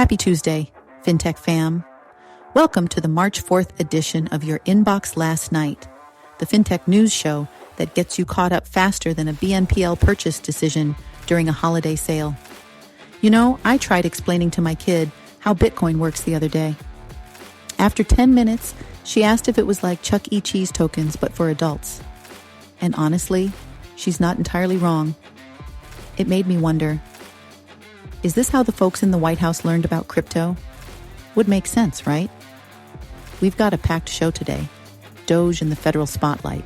Happy Tuesday, Fintech fam. Welcome to the March 4th edition of your Inbox Last Night, the Fintech news show that gets you caught up faster than a BNPL purchase decision during a holiday sale. You know, I tried explaining to my kid how Bitcoin works the other day. After 10 minutes, she asked if it was like Chuck E. Cheese tokens, but for adults. And honestly, she's not entirely wrong. It made me wonder, is this how the folks in the White House learned about crypto? Would make sense, right? We've got a packed show today. Doge in the federal spotlight,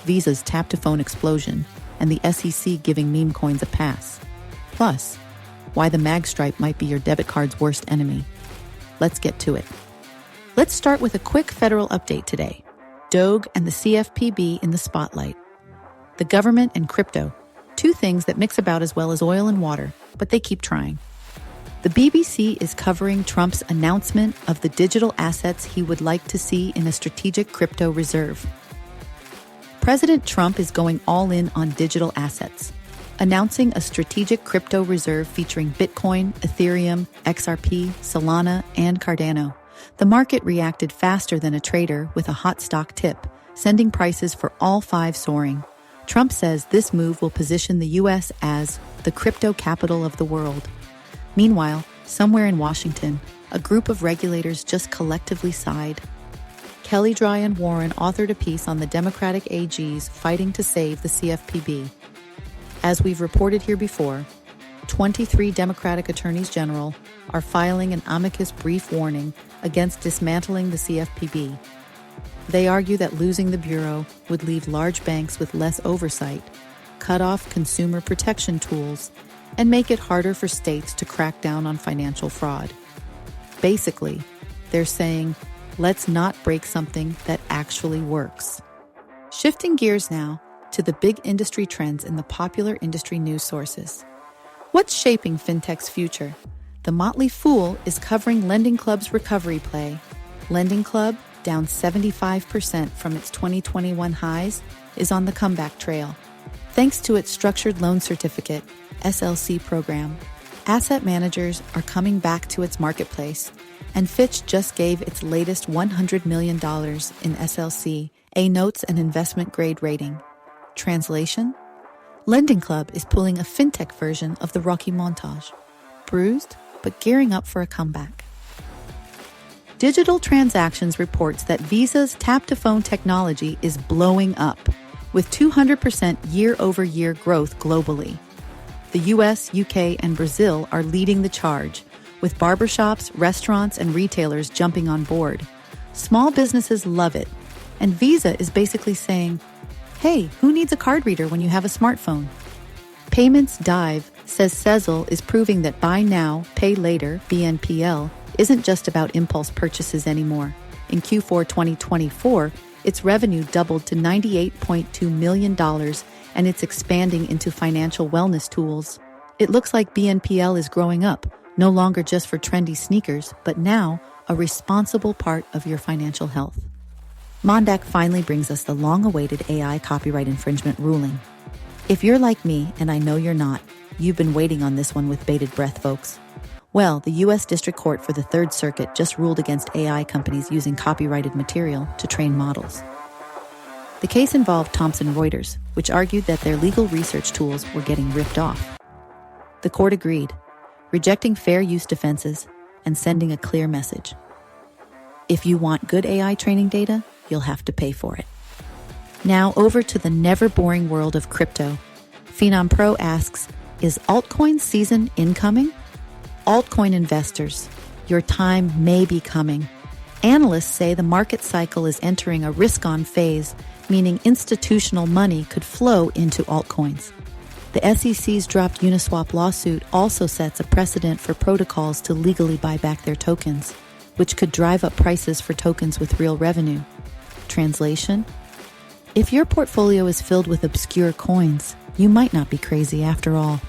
Visa's tap-to-phone explosion, and the SEC giving Memecoins a pass. Plus, why the mag stripe might be your debit card's worst enemy. Let's get to it. Let's start with a quick federal update today. Doge and the CFPB in the spotlight. The government and crypto, two things that mix about as well as oil and water, but they keep trying. The BBC is covering Trump's announcement of the digital assets he would like to see in a strategic crypto reserve. President Trump is going all in on digital assets, announcing a strategic crypto reserve featuring Bitcoin, Ethereum, XRP, Solana, and Cardano. The market reacted faster than a trader with a hot stock tip, sending prices for all five soaring. Trump says this move will position the U.S. as the crypto capital of the world. Meanwhile, somewhere in Washington, a group of regulators just collectively sighed. Kelly Dry and Warren authored a piece on the Democratic AGs fighting to save the CFPB. As we've reported here before, 23 Democratic attorneys general are filing an Amicus brief warning against dismantling the CFPB. They argue that losing the bureau would leave large banks with less oversight, cut off consumer protection tools, and make it harder for states to crack down on financial fraud. Basically, they're saying, let's not break something that actually works. Shifting gears now to the big industry trends in the popular industry news sources. What's shaping Fintech's future? The Motley Fool is covering Lending Club's recovery play. Lending Club, down 75% from its 2021 highs, is on the comeback trail. Thanks to its structured loan certificate, SLC program, asset managers are coming back to its marketplace, and Fitch just gave its latest $100 million in SLC, A notes and investment grade rating. Translation? Lending Club is pulling a Fintech version of the Rocky montage. Bruised, but gearing up for a comeback. Digital Transactions reports that Visa's tap-to-phone technology is blowing up, with 200% year-over-year growth globally. The US, UK, and Brazil are leading the charge, with barbershops, restaurants, and retailers jumping on board. Small businesses love it, and Visa is basically saying, hey, who needs a card reader when you have a smartphone? Payments Dive says Sezzle is proving that buy now, pay later, BNPL, isn't just about impulse purchases anymore. In Q4 2024, its revenue doubled to $98.2 million, and it's expanding into financial wellness tools. It looks like BNPL is growing up, no longer just for trendy sneakers, but now a responsible part of your financial health. Mondaq finally brings us the long-awaited AI copyright infringement ruling. If you're like me, and I know you're not, you've been waiting on this one with bated breath, folks. Well, the U.S. District Court for the Third Circuit just ruled against AI companies using copyrighted material to train models. The case involved Thomson Reuters, which argued that their legal research tools were getting ripped off. The court agreed, rejecting fair use defenses and sending a clear message. If you want good AI training data, you'll have to pay for it. Now over to the never-boring world of crypto. Phenom Pro asks, is altcoin season incoming? Altcoin investors, your time may be coming. Analysts say the market cycle is entering a risk-on phase, meaning institutional money could flow into altcoins. The SEC's dropped Uniswap lawsuit also sets a precedent for protocols to legally buy back their tokens, which could drive up prices for tokens with real revenue. Translation? If your portfolio is filled with obscure coins, you might not be crazy after all.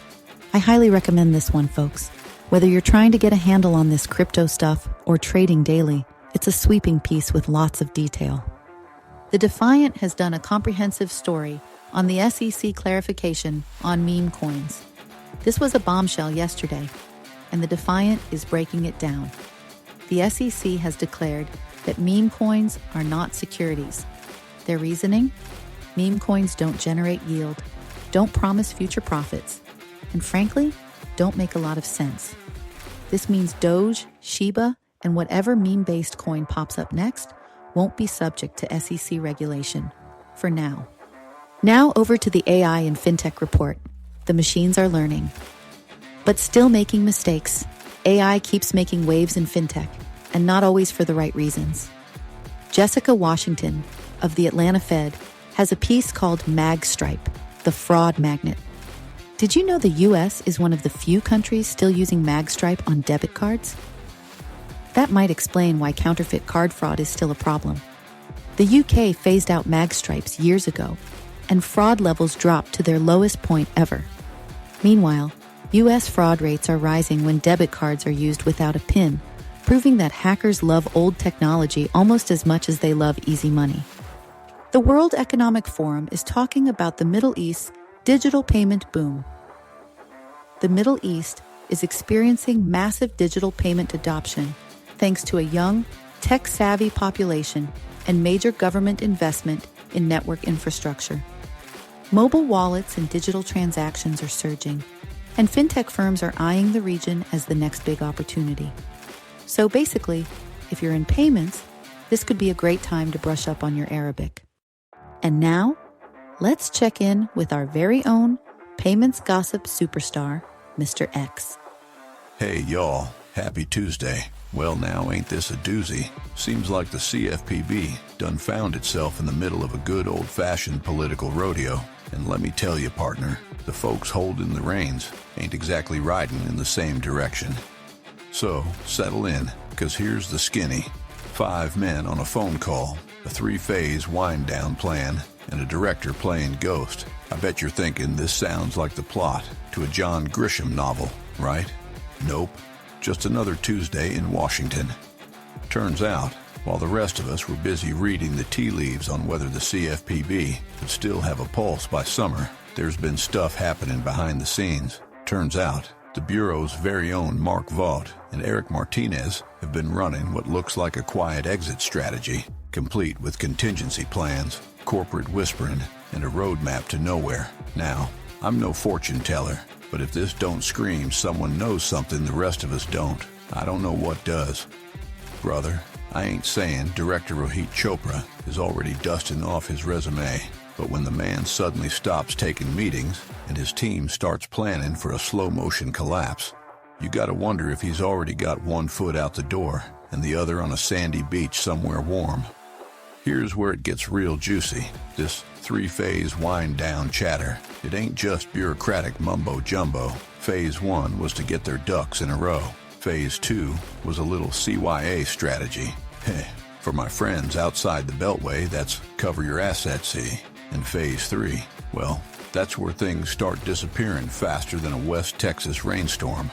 I highly recommend this one, folks. Whether you're trying to get a handle on this crypto stuff or trading daily, it's a sweeping piece with lots of detail. The Defiant has done a comprehensive story on the SEC clarification on Memecoins. This was a bombshell yesterday, and the defiant is breaking it down. The SEC has declared that Memecoins are not securities. Their reasoning? Memecoins don't generate yield, don't promise future profits, and frankly, don't make a lot of sense. This means Doge, Shiba, and whatever meme-based coin pops up next won't be subject to SEC regulation, for now. Now over to the AI and Fintech report. The machines are learning, but still making mistakes. AI keeps making waves in Fintech, and not always for the right reasons. Jessica Washington of the Atlanta Fed has a piece called Magstripe, the fraud magnet. Did you know the US is one of the few countries still using Magstripe on debit cards? That might explain why counterfeit card fraud is still a problem. The UK phased out Magstripes years ago, and fraud levels dropped to their lowest point ever. Meanwhile, US fraud rates are rising when debit cards are used without a PIN, proving that hackers love old technology almost as much as they love easy money. The World Economic Forum is talking about the Middle East's digital payment boom. The Middle East is experiencing massive digital payment adoption thanks to a young, tech-savvy population and major government investment in network infrastructure. Mobile wallets and digital transactions are surging, and fintech firms are eyeing the region as the next big opportunity. So basically, if you're in payments, this could be a great time to brush up on your Arabic. And now, let's check in with our very own payments gossip superstar, Mr. X. Hey y'all, happy Tuesday. Well now, ain't this a doozy? Seems like the CFPB done found itself in the middle of a good old-fashioned political rodeo. And let me tell you, partner, the folks holding the reins ain't exactly riding in the same direction. So, settle in, because here's the skinny. 5 men on a phone call, a 3-phase wind-down plan, and a director playing ghost. I bet you're thinking this sounds like the plot to a John Grisham novel, right? Nope. Just another Tuesday in Washington. Turns out, while the rest of us were busy reading the tea leaves on whether the CFPB could still have a pulse by summer, there's been stuff happening behind the scenes. Turns out, the Bureau's very own Mark Vaught and Eric Martinez have been running what looks like a quiet exit strategy, complete with contingency plans, corporate whispering, and a roadmap to nowhere. Now, I'm no fortune teller, but if this don't scream someone knows something the rest of us don't, I don't know what does. Brother, I ain't saying Director Rohit Chopra is already dusting off his resume, but when the man suddenly stops taking meetings and his team starts planning for a slow-motion collapse, you gotta wonder if he's already got one foot out the door and the other on a sandy beach somewhere warm. Here's where it gets real juicy. This 3-phase wind-down chatter. It ain't just bureaucratic mumbo-jumbo. Phase 1 was to get their ducks in a row. Phase 2 was a little CYA strategy. For my friends outside the Beltway, that's cover your assets, see. And Phase 3, well, that's where things start disappearing faster than a West Texas rainstorm.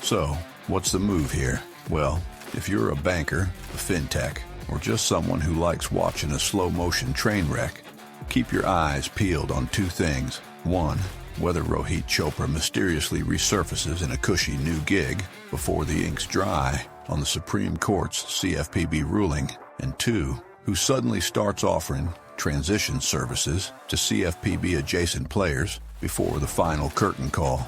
So, what's the move here? Well, if you're a banker, a fintech, or just someone who likes watching a slow-motion train wreck, keep your eyes peeled on 2 things. 1, whether Rohit Chopra mysteriously resurfaces in a cushy new gig before the ink's dry on the Supreme Court's CFPB ruling, and 2, who suddenly starts offering transition services to CFPB-adjacent players before the final curtain call.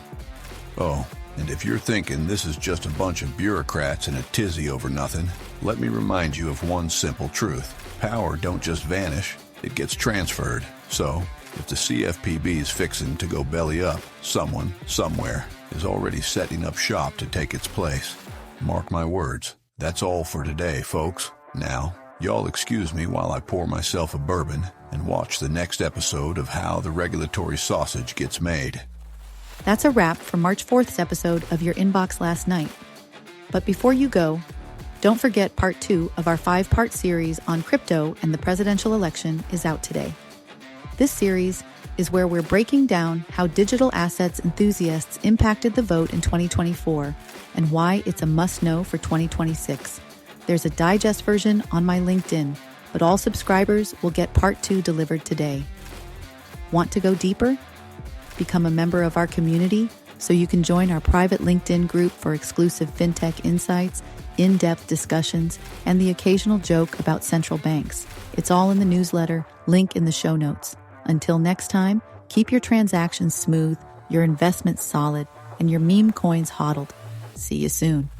Oh, and if you're thinking this is just a bunch of bureaucrats in a tizzy over nothing, let me remind you of one simple truth. Power don't just vanish, it gets transferred. So, if the CFPB is fixing to go belly up, someone, somewhere, is already setting up shop to take its place. Mark my words, that's all for today, folks. Now, y'all excuse me while I pour myself a bourbon and watch the next episode of How the Regulatory Sausage Gets Made. That's a wrap for March 4th's episode of Your Inbox Last Night. But before you go, don't forget part 2 of our 5-part series on crypto and the presidential election is out today. This series is where we're breaking down how digital assets enthusiasts impacted the vote in 2024 and why it's a must-know for 2026. There's a digest version on my LinkedIn, but all subscribers will get part 2 delivered today. Want to go deeper? Become a member of our community so you can join our private LinkedIn group for exclusive fintech insights, in-depth discussions, and the occasional joke about central banks. It's all in the newsletter, link in the show notes. Until next time, keep your transactions smooth, your investments solid, and your meme coins hodled. See you soon.